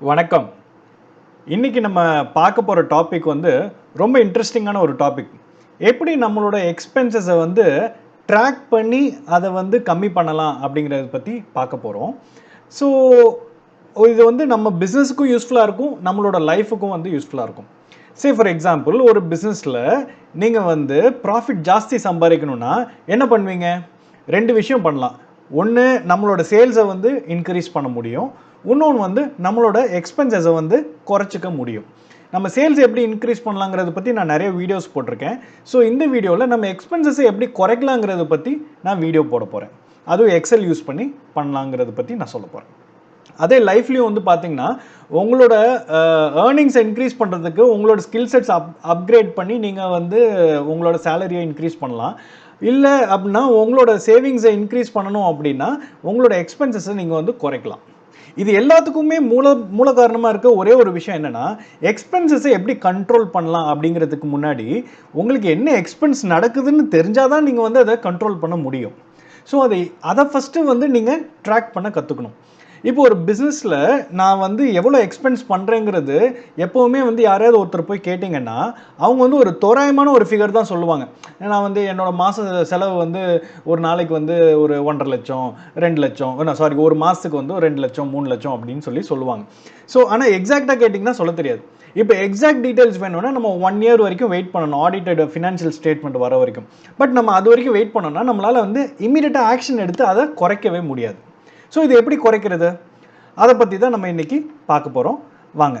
வணக்கம். இன்னைக்கு நம்ம பார்க்க போற டாபிக் வந்து ரொம்ப இன்ட்ரஸ்டிங்கான ஒரு டாபிக். எப்படி நம்மளோட எக்ஸ்பென்சஸ வந்து ட்ராக் பண்ணி அத வந்து கம்மி பண்ணலாம் அப்படிங்கிறத பத்தி பார்க்க போறோம். ஸோ இது வந்து நம்ம பிசினஸ்க்கும் யூஸ்ஃபுல்லா இருக்கும். நம்மளோட லைஃப்க்கும் வந்து யூஸ்ஃபுல்லா இருக்கும். சே ஃபார் எக்ஸாம்பிள் ஒரு பிசினஸ்ல நீங்க வந்து ப்ராஃபிட் ஜாஸ்தி சம்பாதிக்கணும்னா என்ன பண்ணுவீங்க? 2 விஷயம் பண்ணலாம். ஒண்ணு நம்மளோட சேல்ஸ வந்து இன்கிரீஸ் பண்ண முடியும். இன்னொன்னு வந்து நம்மளோட எக்ஸ்பென்சஸ வந்து குறைச்சுக்க முடியும். நம்ம சேல்ஸ் எப்படி இன்க்ரீஸ் பண்ணலாங்கிறத பத்தி நான் நிறைய வீடியோஸ் போட்டிருக்கேன். ஸோ இந்த வீடியோல நம்ம எக்ஸ்பென்சஸ எப்படி குறைக்கலாங்கிறத பத்தி நான் வீடியோ போட போறேன். அதுவும் எக்ஸல் யூஸ் பண்ணி பண்ணலாங்கிறத பத்தி நான் சொல்லப் போறேன். அதே லைஃப்லயும் வந்து பார்த்தீங்கன்னா, உங்களோட ஏர்னிங்ஸ இன்க்ரீஸ் பண்றதுக்கு உங்களோட ஸ்கில் செட்ஸ் அப்கிரேட் பண்ணி நீங்க வந்து உங்களோட சேலரிய இன்க்ரீஸ் பண்ணலாம். இல்ல அப்படின்னா உங்களோட சேவிங்ஸை இன்க்ரீஸ் பண்ணணும் அப்படின்னா உங்களோட எக்ஸ்பென்சஸை நீங்க வந்து குறைக்கலாம். இது எல்லாத்துக்குமே மூல காரணமா இருக்க ஒரே ஒரு விஷயம் என்னன்னா, எக்ஸ்பென்சஸை எப்படி கண்ட்ரோல் பண்ணலாம் அப்படிங்கிறதுக்கு முன்னாடி உங்களுக்கு என்ன எக்ஸ்பென்ஸ் நடக்குதுன்னு தெரிஞ்சாதான் நீங்க வந்து அதை கண்ட்ரோல் பண்ண முடியும். ஸோ அதை ஃபர்ஸ்ட் வந்து நீங்க ட்ராக் பண்ண கத்துக்கணும். இப்போ ஒரு பிஸ்னஸில் நான் வந்து எவ்வளோ எக்ஸ்பென்ஸ் பண்ணுறேங்கிறது எப்போவுமே வந்து யாரையாவது ஒருத்தர் போய் கேட்டிங்கன்னா அவங்க வந்து ஒரு தோராயமான ஒரு ஃபிகர் தான் சொல்லுவாங்க. நான் வந்து என்னோட மாத செலவு வந்து ஒரு நாளைக்கு வந்து ஒரு 1.5 லட்சம் 2 லட்சம் சாரி ஒரு மாதத்துக்கு வந்து 2 லட்சம் 3 லட்சம் அப்படின்னு சொல்லுவாங்க. ஸோ ஆனால் எக்ஸாக்டாக கேட்டிங்கன்னா சொல்ல தெரியாது. இப்போ எக்ஸாக்ட் டீடைல்ஸ் வேணும்னா நம்ம 1 இயர் வரைக்கும் வெயிட் பண்ணணும், ஆடிட்டட் ஃபினான்ஷியல் ஸ்டேட்மெண்ட் வர வரைக்கும். பட் நம்ம அது வரைக்கும் வெயிட் பண்ணோம்னா நம்மளால் வந்து இமீடியட்டாக ஆக்ஷன் எடுத்து அதை குறைக்கவே முடியாது. ஸோ இது எப்படி குறைக்கிறது, அதை பற்றி தான் நம்ம இன்னைக்கு பார்க்க போகிறோம். வாங்க.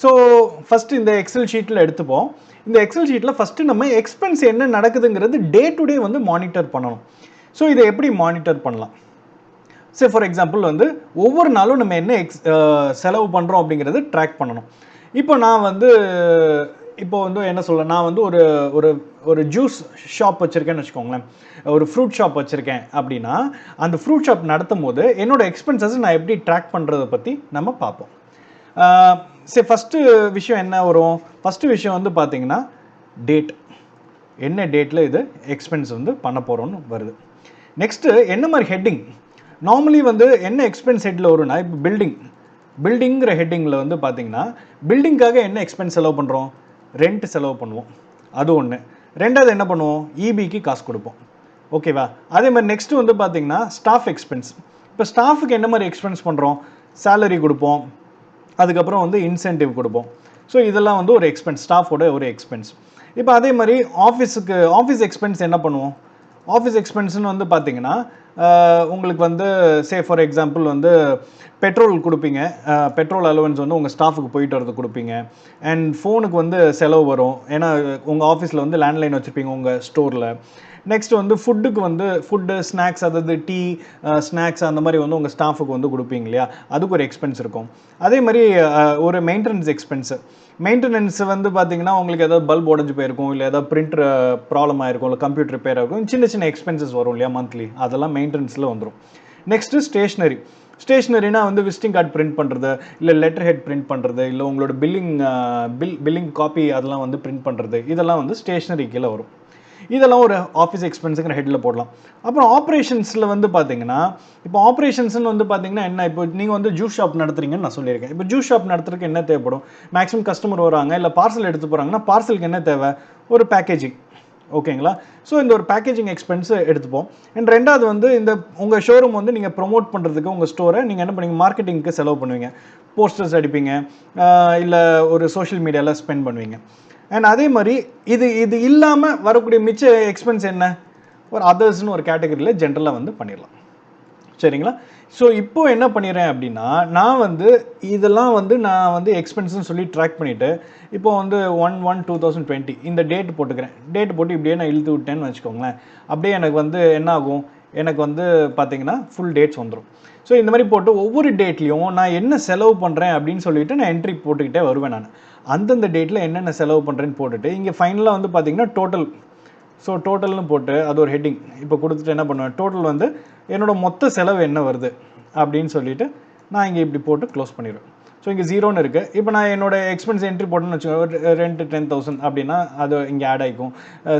ஸோ ஃபஸ்ட்டு இந்த எக்ஸல் ஷீட்டில் எடுத்துப்போம். இந்த எக்ஸல் ஷீட்டில் ஃபஸ்ட்டு நம்ம எக்ஸ்பென்ஸ் என்ன நடக்குதுங்கிறது டே டு டே வந்து மானிட்டர் பண்ணணும். ஸோ இதை எப்படி மானிட்டர் பண்ணலாம்? சரி, ஃபார் எக்ஸாம்பிள் வந்து ஒவ்வொரு நாளும் நம்ம என்ன செலவு பண்ணுறோம் அப்படிங்கிறது ட்ராக் பண்ணணும். இப்போ வந்து என்ன சொல்ல, நான் வந்து ஒரு ஒரு ஒரு ஜூஸ் ஷாப் வச்சுருக்கேன்னு வச்சுக்கோங்களேன். ஒரு ஃப்ரூட் ஷாப் வச்சுருக்கேன் அப்படின்னா அந்த ஃப்ரூட் ஷாப் நடத்தும் போது என்னோட எக்ஸ்பென்சஸ் நான் எப்படி ட்ராக் பண்ணுறதை பற்றி நம்ம பார்ப்போம். சரி, ஃபஸ்ட்டு விஷயம் என்ன வரும்? ஃபஸ்ட்டு விஷயம் வந்து பார்த்தீங்கன்னா டேட். என்ன டேட்டில் இது எக்ஸ்பென்ஸ் வந்து பண்ண போகிறோன்னு வருது. நெக்ஸ்ட்டு என்ன மாதிரி ஹெட்டிங். நார்மலி வந்து என்ன எக்ஸ்பென்ஸ் ஹெட்டில் வரும்னா, இப்போ பில்டிங்கிற ஹெட்டிங்கில் வந்து பார்த்தீங்கன்னா பில்டிங்காக என்ன எக்ஸ்பென்ஸ் செலவு பண்ணுறோம்? ரெண்ட் செலவு பண்ணுவோம், அது ஒன்று. ரெண்டாவது என்ன பண்ணுவோம்? இபிக்கு காசு கொடுப்போம். ஓகேவா? அதே மாதிரி நெக்ஸ்ட்டு வந்து பார்த்தீங்கன்னா ஸ்டாஃப் எக்ஸ்பென்ஸ். இப்போ ஸ்டாஃபுக்கு என்ன மாதிரி எக்ஸ்பென்ஸ் பண்ணுறோம்? சேலரி கொடுப்போம், அதுக்கப்புறம் வந்து இன்சென்டிவ் கொடுப்போம். ஸோ இதெல்லாம் வந்து ஒரு எக்ஸ்பென்ஸ், ஸ்டாஃபோட ஒரு எக்ஸ்பென்ஸ். இப்போ அதே மாதிரி ஆஃபீஸ் எக்ஸ்பென்ஸ் என்ன பண்ணுவோம்? ஆஃபீஸ் எக்ஸ்பென்ஸ்னு வந்து பார்த்தீங்கன்னா உங்களுக்கு வந்து சே ஃபார் எக்ஸாம்பிள் வந்து பெட்ரோல் கொடுப்பீங்க. பெட்ரோல் அலவன்ஸ் வந்து உங்கள் ஸ்டாஃபுக்கு போயிட்டு வரது கொடுப்பீங்க. அண்ட் ஃபோனுக்கு வந்து செலவு வரும், ஏன்னா உங்கள் ஆஃபீஸில் வந்து லேண்ட்லைன் வச்சுருப்பீங்க உங்கள் ஸ்டோரில். நெக்ஸ்ட் வந்து ஃபுட்டு ஸ்நாக்ஸ், அதாவது டீ ஸ்நாக்ஸ் அந்த மாதிரி வந்து உங்கள் ஸ்டாஃபுக்கு வந்து கொடுப்பீங்க இல்லையா, அதுக்கு ஒரு எக்ஸ்பென்ஸ் இருக்கும். அதே மாதிரி ஒரு மெயின்டெனன்ஸ் எக்ஸ்பென்ஸு. மெயின்டெனன்ஸ் வந்து பார்த்தீங்கன்னா உங்களுக்கு ஏதாவது பல்ப் உடஞ்சி போயிருக்கும், இல்லை ஏதாவது பிரிண்டர் ப்ராப்ளம் ஆயிருக்கும், இல்லை கம்ப்யூட்டர் ரிப்பேர் ஆகும், சின்ன சின்ன எக்ஸ்பென்சஸ் வரும் இல்லையா மந்த்லி, அதெல்லாம் மெயின்டெனன்ஸில் வந்துடும். நெக்ஸ்ட்டு ஸ்டேஷ்னரினா வந்து விசிட்டிங் கார்டு பிரிண்ட் பண்ணுறது, இல்லை லெட்டர் ஹெட் பிரிண்ட் பண்ணுறது, இல்லை உங்களோட பில்லிங் காப்பி அதெல்லாம் வந்து பிரிண்ட் பண்ணுறது, இதெல்லாம் வந்து ஸ்டேஷ்னரி கீழே வரும். இதெல்லாம் ஒரு ஆஃபீஸ் எக்ஸ்பென்ஸுங்கிற ஹெட்டில் போடலாம். அப்புறம் ஆப்ரேஷன்ஸில் வந்து பார்த்தீங்கன்னா, இப்போ ஆப்ரேஷன்ஸ்னு வந்து பார்த்தீங்கன்னா என்ன, இப்போ நீங்கள் வந்து ஜூஸ் ஷாப் நடத்துறீங்கன்னு நான் சொல்லியிருக்கேன். இப்போ ஜூஸ் ஷாப் நடத்துறதுக்கு என்ன தேவைப்படும்? மேக்ஸிமம் கஸ்டமர் வராங்க, இல்லை பார்சல் எடுத்து போகிறாங்கன்னா பார்சலுக்கு என்ன தேவை? ஒரு பேக்கேஜிங். ஓகேங்களா? ஸோ இந்த ஒரு பேக்கேஜிங் எக்ஸ்பென்ஸ் எடுத்துப்போம். அண்ட் ரெண்டாவது வந்து இந்த உங்கள் ஷோரூம் வந்து நீங்கள் ப்ரொமோட் பண்ணுறதுக்கு உங்கள் ஸ்டோரை நீங்கள் என்ன பண்ணுவீங்க? மார்க்கெட்டிங்க்கு செலவு பண்ணுவீங்க. போஸ்டர்ஸ் அடிப்பீங்க, இல்லை ஒரு சோஷியல் மீடியாவில் ஸ்பெண்ட் பண்ணுவீங்க. அண்ட் அதே மாதிரி இது இல்லாமல் வரக்கூடிய மிச்ச எக்ஸ்பென்ஸ் என்ன? ஒரு அதர்ஸ்னு ஒரு கேட்டகரியில் ஜென்ரலாக வந்து பண்ணிடலாம். சரிங்களா? ஸோ இப்போ என்ன பண்ணிடுறேன் அப்படின்னா, இதெல்லாம் வந்து எக்ஸ்பென்ஸ்னு சொல்லி ட்ராக் பண்ணிவிட்டு, இப்போ வந்து 1/1/2020 இந்த டேட் போட்டுக்கிறேன். டேட் போட்டு இப்படியே நான் இழுத்து விட்டேன்னு வச்சுக்கோங்களேன். அப்படியே எனக்கு வந்து என்ன ஆகும்? எனக்கு வந்து பார்த்தீங்கன்னா ஃபுல் டேட்ஸ் வந்துடும். ஸோ இந்த மாதிரி போட்டு ஒவ்வொரு டேட்லேயும் நான் என்ன செலவு பண்ணுறேன் அப்படின்னு சொல்லிட்டு நான் என்ட்ரி போட்டுக்கிட்டே வருவேன் நான். அந்தந்த டேட்டில் என்னென்ன செலவு பண்ணுறேன்னு போட்டுட்டு இங்கே ஃபைனலாக வந்து பார்த்தீங்கன்னா டோட்டல். ஸோ டோட்டல்னு போட்டு அது ஒரு ஹெட்டிங் இப்போ கொடுத்துட்டு என்ன பண்ணுவேன்? டோட்டல் வந்து என்னோடய மொத்த செலவு என்ன வருது அப்படின்னு சொல்லிட்டு நான் இங்கே இப்படி போட்டு க்ளோஸ் பண்ணிடுவேன். ஸோ இங்கே 0ன்னு இருக்குது. இப்போ நான் என்னோட எக்ஸ்பென்ஸ் என்ட்ரி போட்டேன்னு வச்சுக்கோங்க, ரெண்ட் 10,000 அப்படின்னா அது இங்கே ஆட் ஆகிக்கும்.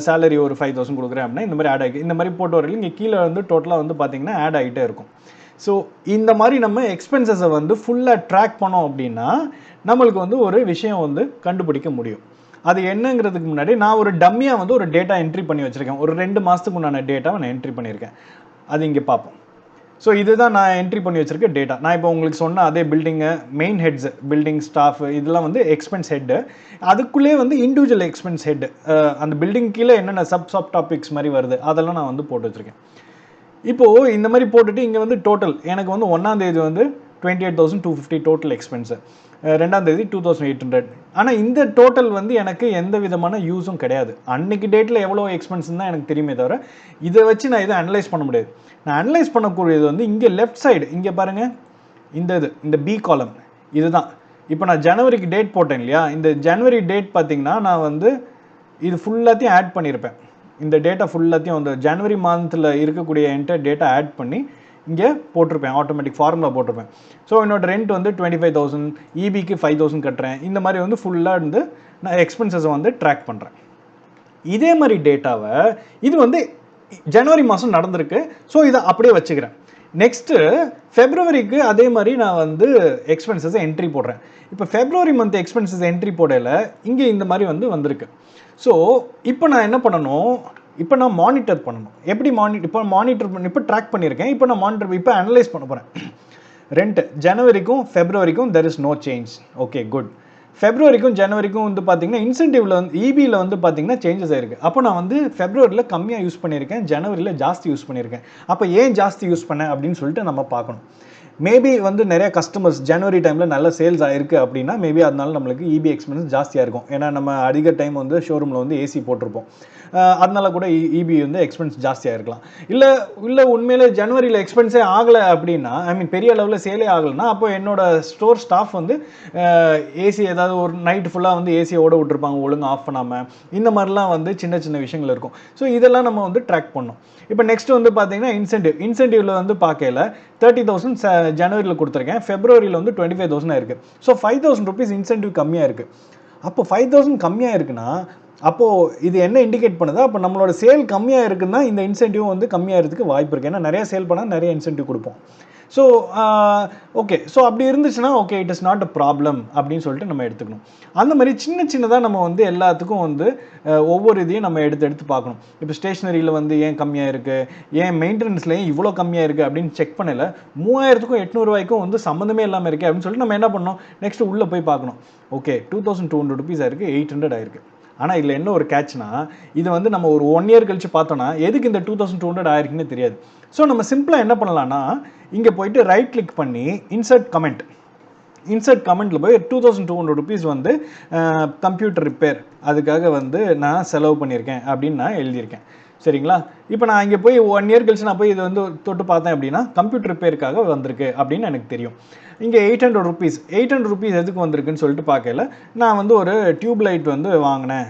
சேலரி ஒரு 5,000 கொடுக்குறேன் அப்படின்னா இந்த மாதிரி ஆட் ஆகிக்கும். இந்த மாதிரி போட்டு வரல இங்கே கீழே வந்து டோட்டலாக வந்து பார்த்தீங்கன்னா ஆட் ஆகிட்டே இருக்கும். ஸோ இந்த மாதிரி நம்ம எக்ஸ்பென்சஸை வந்து ஃபுல்லாக ட்ராக் பண்ணோம் அப்படின்னா நம்மளுக்கு வந்து ஒரு விஷயம் வந்து கண்டுபிடிக்க முடியும். அது என்னங்கிறதுக்கு முன்னாடி நான் ஒரு டம்மியாக வந்து ஒரு டேட்டா என்ட்ரி பண்ணி வச்சுருக்கேன். ஒரு 2 மாதத்துக்கு உண்டான டேட்டாவை நான் என்ட்ரி பண்ணியிருக்கேன். அது இங்கே பார்ப்போம். ஸோ இதுதான் நான் என்ட்ரி பண்ணி வச்சுருக்க டேட்டா. நான் இப்போ உங்களுக்கு சொன்ன அதே building, main heads, building staff இதெல்லாம் வந்து எக்ஸ்பென்ஸ் ஹெட்டு. அதுக்குள்ளேயே வந்து இண்டிவிஜுவல் எக்ஸ்பென்ஸ் ஹெட்டு, அந்த பில்டிங் கீழே என்னென்ன சப் டாபிக்ஸ் மாதிரி வருது அதெல்லாம் நான் வந்து போட்டு வச்சுருக்கேன். இப்போது இந்த மாதிரி போட்டுட்டு இங்கே வந்து டோட்டல் எனக்கு வந்து 1ஆம் தேதி வந்து 28,250 டோட்டல் எக்ஸ்பென்ஸு, 2ஆம் தேதி 2,800. ஆனால் இந்த டோட்டல் வந்து எனக்கு எந்த விதமான யூஸும் கிடையாது. அன்னைக்கு டேட்டில் எவ்வளோ எக்ஸ்பென்ஸ்ன்னு தான் எனக்கு தெரியுமே தவிர இதை வச்சு நான் இதை அனலைஸ் பண்ண முடியாது. நான் அனலைஸ் பண்ணக்கூடியது வந்து இங்கே லெஃப்ட் சைடு இங்கே பாருங்கள், இந்த பி காலம் இதுதான். இப்போ நான் ஜனவரிக்கு டேட் போட்டேன் இல்லையா, இந்த ஜனவரி டேட் பார்த்தீங்கன்னா நான் வந்து இது ஃபுல்லாத்தையும் ஆட் பண்ணியிருப்பேன். இந்த டேட்டா ஃபுல்லாத்தையும் அந்த ஜனவரி மந்தில் இருக்கக்கூடிய என்டையர் டேட்டா ஆட் பண்ணி இங்கே போட்டிருப்பேன். ஆட்டோமேட்டிக் ஃபார்முலா போட்டிருப்பேன். ஸோ என்னோட ரெண்ட் வந்து 25,000, இபிக்கு 5,000 கட்டுறேன். இந்த மாதிரி வந்து ஃபுல்லாக இருந்து நான் எக்ஸ்பென்சஸை வந்து ட்ராக் பண்ணுறேன். இதே மாதிரி டேட்டாவை இது வந்து ஜனவரி மாதம் நடந்திருக்கு. ஸோ இதை அப்படியே வச்சுக்கிறேன். நெக்ஸ்ட்டு ஃபெப்ரவரிக்கு அதே மாதிரி நான் வந்து எக்ஸ்பென்சஸை என்ட்ரி போடுறேன். இப்போ ஃபெப்ரவரி மந்த் எக்ஸ்பென்சஸ் என்ட்ரி போடல இங்கே இந்த மாதிரி வந்து வந்திருக்கு. ஸோ இப்போ நான் என்ன பண்ணணும், இப்போ நான் மானிட்டர் பண்ணணும். எப்படி இப்போ ட்ராக் பண்ணியிருக்கேன். இப்போ நான் இப்போ அனலைஸ் பண்ண போகிறேன். ரெண்ட் ஜனவரிக்கும் ஃபெப்ரவரிக்கும் there is no change. Okay good. ஃபெப்ரவரிக்கும் ஜனவரிக்கும் வந்து பார்த்தீங்கன்னா இன்சென்டிவ்ல வந்து இபியில் வந்து பார்த்தீங்கன்னா சேஞ்சஸ் ஆயிருக்கு. அப்போ நான் வந்து ஃபெப்ரவரியில் கம்மியாக யூஸ் பண்ணியிருக்கேன், ஜனவரியில் ஜாஸ்தி யூஸ் பண்ணியிருக்கேன். அப்போ ஏன் ஜாஸ்தி யூஸ் பண்ணேன் அப்படின்னு சொல்லிட்டு நம்ம பார்க்கணும். மேபி வந்து நிறைய கஸ்டமர்ஸ் ஜனவரி டைமில் நல்ல சேல்ஸ் ஆயிருக்கு அப்படின்னா மேபி அதனால நம்மளுக்கு இபி எக்ஸ்பென்ஸ் ஜாஸ்தியாக இருக்கும். ஏன்னா நம்ம அதிக டைம் வந்து ஷோரூமில் வந்து ஏசி போட்டிருப்போம். அதனால கூட இபி வந்து எக்ஸ்பென்ஸ் ஜாஸ்தியாக இருக்கலாம். இல்லை உண்மையிலே ஜனவரியில் எக்ஸ்பென்ஸே ஆகலை அப்படின்னா, ஐ மீன் பெரிய அளவில் சேலே ஆகலைன்னா, அப்போ என்னோட ஸ்டோர் ஸ்டாஃப் வந்து ஏசி ஏதாவது ஒரு நைட்டு ஃபுல்லாக வந்து ஏசியை ஓட விட்டுருப்பாங்க ஒழுங்கு ஆஃப் பண்ணாமல். இந்த மாதிரிலாம் வந்து சின்ன சின்ன விஷயங்கள் இருக்கும். ஸோ இதெல்லாம் நம்ம வந்து ட்ராக் பண்ணோம். இப்போ நெக்ஸ்ட் வந்து பார்த்தீங்கன்னா இன்சென்டிவ்ல வந்து பார்க்கல 30,000 ஜனவரியில் கொடுத்துருக்கேன், ஃபெப்ரவரியில் வந்து 25,000 இருக்குது. ஸோ 5,000 ருபீஸ் இன்சென்டிவ் கம்மியாக இருக்குது. அப்போ 5,000 கம்மியாக இருக்குன்னா அப்போது இது என்ன இண்டிகேட் பண்ணுது, அப்போ நம்மளோட சேல் கம்மியாக இருக்குன்னா இந்த இன்சென்டிவ் வந்து கம்மியாகிறதுக்கு வாய்ப்பு இருக்குது. ஏன்னா நிறைய சேல் பண்ணால் நிறைய இன்சென்டிவ் கொடுப்போம். ஸோ ஓகே, ஸோ அப்படி இருந்துச்சுன்னா okay it is not a problem அப்படின்னு சொல்லிட்டு நம்ம எடுத்துக்கணும். அந்த மாதிரி சின்னதாக நம்ம வந்து எல்லாத்துக்கும் வந்து ஒவ்வொரு இதையும் நம்ம எடுத்து பார்க்கணும். இப்போ ஸ்டேஷ்னரியில் வந்து ஏன் கம்மியாக இருக்குது, ஏன் மெயின்டெனன்ஸ்லேயும் இவ்வளோ கம்மியாக இருக்குது அப்படின்னு செக் பண்ணல. 3,000க்கும் 800 வந்து சம்மந்தமே இல்லாமல் இருக்குது அப்படின்னு சொல்லிட்டு நம்ம என்ன பண்ணோம், நெக்ஸ்ட் உள்ளே போய் பார்க்கணும். ஓகே 2,200 ருபீஸ் ஆயிருக்கு, 800 ஆயிருக்கு. ஆனால் இதில் என்ன ஒரு கேட்ச்னா, இது வந்து நம்ம ஒரு 1 இயர் கழிச்சு பார்த்தோன்னா எதுக்கு இந்த 2,200 ஆயிருக்குன்னு தெரியாது. ஸோ நம்ம சிம்பிளாக என்ன பண்ணலாம்னா, இங்கே போயிட்டு ரைட் கிளிக் பண்ணி இன்சர்ட் கமெண்ட்டில் போய் 2,200 ருபீஸ் வந்து கம்ப்யூட்டர் ரிப்பேர் அதுக்காக வந்து நான் செலவு பண்ணியிருக்கேன் அப்படின்னு நான் எழுதியிருக்கேன். சரிங்களா? இப்போ நான் இங்கே போய் 1 இயர் கழிச்சு நான் போய் இது வந்து தொட்டு பார்த்தேன் அப்படின்னா கம்ப்யூட்டர் ரிப்பேருக்காக வந்திருக்கு அப்படின்னு எனக்கு தெரியும். இங்கே 800 ருபீஸ் எதுக்கு வந்திருக்குன்னு சொல்லிட்டு பார்க்கல. நான் வந்து ஒரு டியூப்லைட் வந்து வாங்கினேன்,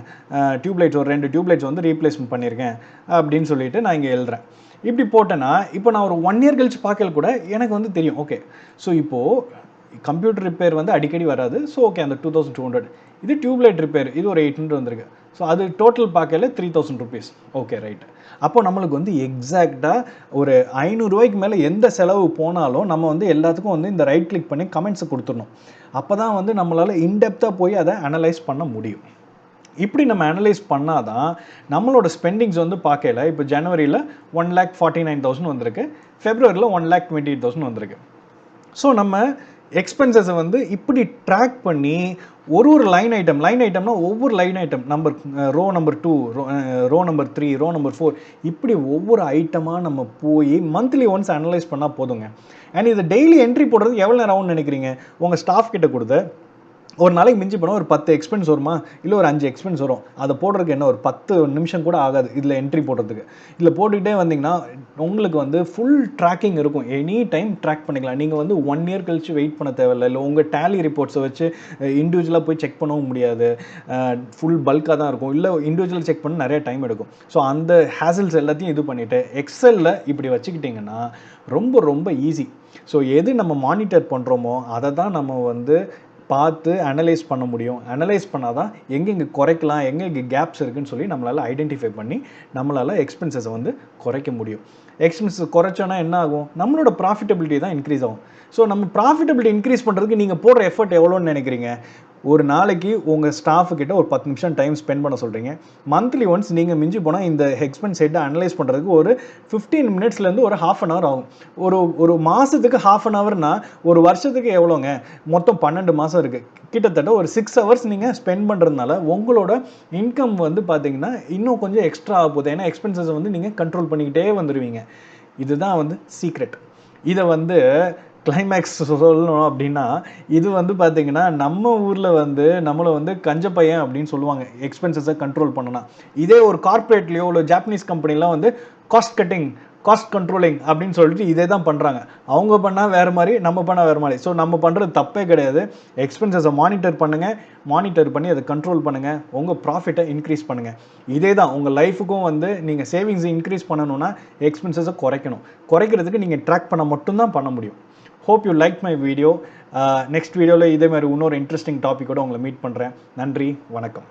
டியூப்லைட்ஸ் ஒரு 2 டியூப்லைட்ஸ் வந்து ரீப்ளேஸ்மெண்ட் பண்ணியிருக்கேன் அப்படின்னு சொல்லிட்டு நான் இங்கே எழுதுறேன். இப்படி போட்டேன்னா இப்போ நான் ஒரு 1 இயர் கழிச்சு பார்க்கல கூட எனக்கு வந்து தெரியும். ஓகே ஸோ இப்போது கம்ப்யூட்டர் ரிப்பேர் வந்து அடிக்கடி வராது. ஸோ ஓகே அந்த 2,200, இது டியூப்லைட் ரிப்பேர் இது ஒரு 800 வந்திருக்கு. ஸோ அது டோட்டல் பார்க்கல 3,000 ருபீஸ். Okay right. அப்போ நம்மளுக்கு வந்து எக்ஸாக்டாக ஒரு 500 ரூபாய்க்கு மேலே எந்த செலவு போனாலும் நம்ம வந்து எல்லாத்துக்கும் வந்து இந்த ரைட் கிளிக் பண்ணி கமெண்ட்ஸை கொடுத்துடணும். அப்போ தான் வந்து நம்மளால் இன்டெப்த்தாக போய் அதை அனலைஸ் பண்ண முடியும். இப்படி நம்ம அனலைஸ் பண்ணால் தான் நம்மளோட ஸ்பெண்டிங்ஸ் வந்து பார்க்கல. இப்போ ஜனவரியில் 1,49,000 வந்திருக்கு, ஃபெப்ரவரியில் 1,28,000 வந்திருக்கு. ஸோ நம்ம எக்ஸ்பென்சஸை வந்து இப்படி ட்ராக் பண்ணி ஒரு லைன் ஐட்டம்னா ஒவ்வொரு line item number, row number 2, row number 3, row number 4 இப்படி ஒவ்வொரு ஐட்டமாக நம்ம போய் மந்த்லி ஒன்ஸ் அனலைஸ் பண்ணால் போதுங்க. அண்ட் இது டெய்லி என்ட்ரி போடுறது எவ்வளோ நேரம் ஆகும்னு நினைக்கிறீங்க? உங்கள் ஸ்டாஃப் கிட்ட கொடுத்து ஒரு நாளைக்கு மிஞ்சி போனால் ஒரு 10 எக்ஸ்பென்ஸ் வருமா, இல்லை ஒரு 5 எக்ஸ்பென்ஸ் வரும். அதை போடுறதுக்கு என்ன ஒரு 10 நிமிஷம் கூட ஆகாது இதில் என்ட்ரி போடுறதுக்கு. இதில் போட்டுக்கிட்டே வந்தீங்கன்னா உங்களுக்கு வந்து ஃபுல் ட்ராக்கிங் இருக்கும். எனி டைம் ட்ராக் பண்ணிக்கலாம். நீங்கள் வந்து 1 இயர் கழிச்சு வெயிட் பண்ண தேவையில்லை. இல்லை உங்கள் டேலி ரிப்போர்ட்ஸை வச்சு இண்டிவிஜுவலாக போய் செக் பண்ணவும் முடியாது. ஃபுல் பல்காக தான் இருக்கும். இல்லை இண்டிவிஜுவல் செக் பண்ண நிறைய டைம் எடுக்கும். ஸோ அந்த ஹேசல்ஸ் எல்லாத்தையும் இது பண்ணிவிட்டு எக்ஸலில் இப்படி வச்சுக்கிட்டிங்கன்னா ரொம்ப ரொம்ப ஈஸி. ஸோ எது நம்ம மானிட்டர் பண்ணுறோமோ அதை தான் நம்ம வந்து பார்த்து அனலைஸ் பண்ண முடியும். அனலைஸ் பண்ணால் தான் எங்கெங்கே குறைக்கலாம், எங்கெங்கே கேப்ஸ் இருக்குதுன்னு சொல்லி நம்மளால் ஐடென்டிஃபை பண்ணி நம்மளால் எக்ஸ்பென்சஸை வந்து குறைக்க முடியும். எக்ஸ்பென்சஸ் குறைச்சோன்னா என்ன ஆகும்? நம்மளோட ப்ராஃபிட்டபிலிட்டி தான் இன்க்ரீஸ் ஆகும். ஸோ நம்ம ப்ராஃபிட்டபிலிட்டி இன்க்ரீஸ் பண்ணுறதுக்கு நீங்கள் போடுற எஃபர்ட் எவ்வளோன்னு நினைக்கிறீங்க? ஒரு நாளைக்கு உங்கள் ஸ்டாஃபு கிட்ட ஒரு 10 நிமிஷம் டைம் ஸ்பெண்ட் பண்ண சொல்கிறீங்க. மந்த்லி ஒன்ஸ் நீங்கள் மிஞ்சி போனால் இந்த எக்ஸ்பென்ஸ் சைட்டை அனலைஸ் பண்ணுறதுக்கு ஒரு 15 மினிட்ஸ்லேருந்து ஒரு ½ அன் ஹவர் ஆகும். ஒரு மாதத்துக்கு ½ அன் ஹவர்னா ஒரு வருஷத்துக்கு எவ்வளோங்க? மொத்தம் 12 மாதம் இருக்குது. கிட்டத்தட்ட ஒரு 6 ஹவர்ஸ் நீங்கள் ஸ்பெண்ட் பண்ணுறதுனால உங்களோட இன்கம் வந்து பார்த்தீங்கன்னா இன்னும் கொஞ்சம் எக்ஸ்ட்ரா ஆக போகுது. ஏன்னா எக்ஸ்பென்சஸை வந்து நீங்கள் கண்ட்ரோல் பண்ணிக்கிட்டே வந்துடுவீங்க. இதுதான் வந்து சீக்ரெட். இதை வந்து கிளைமேக்ஸ் சொல்லணும் அப்படின்னா, இது வந்து பார்த்தீங்கன்னா நம்ம ஊரில் வந்து நம்மளை வந்து கஞ்ச பையன் அப்படின்னு சொல்லுவாங்க, எக்ஸ்பென்சஸை கண்ட்ரோல் பண்ணனா. இதே ஒரு கார்ப்பரேட்லேயோ இல்லை ஜாப்பனீஸ் கம்பெனிலாம் வந்து காஸ்ட் கட்டிங், காஸ்ட் கண்ட்ரோலிங் அப்படின்னு சொல்லிட்டு இதே தான் பண்ணுறாங்க. அவங்க பண்ணால் வேறு மாதிரி, நம்ம பண்ணால் வேறு மாதிரி. ஸோ நம்ம பண்ணுறது தப்பே கிடையாது. எக்ஸ்பென்சஸை மானிட்டர் பண்ணுங்கள், மானிட்டர் பண்ணி அதை கண்ட்ரோல் பண்ணுங்கள், உங்கள் ப்ராஃபிட்டை இன்க்ரீஸ் பண்ணுங்கள். இதே தான் உங்கள் லைஃபுக்கும் வந்து நீங்கள் சேவிங்ஸை இன்க்ரீஸ் பண்ணணும்னா எக்ஸ்பென்சஸை குறைக்கணும். குறைக்கிறதுக்கு நீங்கள் ட்ராக் பண்ண மட்டும்தான் பண்ண முடியும். Hope you like my video. Next வீடியோவில் இதே மாதிரி இன்னொரு இன்ட்ரெஸ்டிங் டாப்பிக்கோடு உங்களை மீட் பண்ணுறேன். நன்றி, வணக்கம்.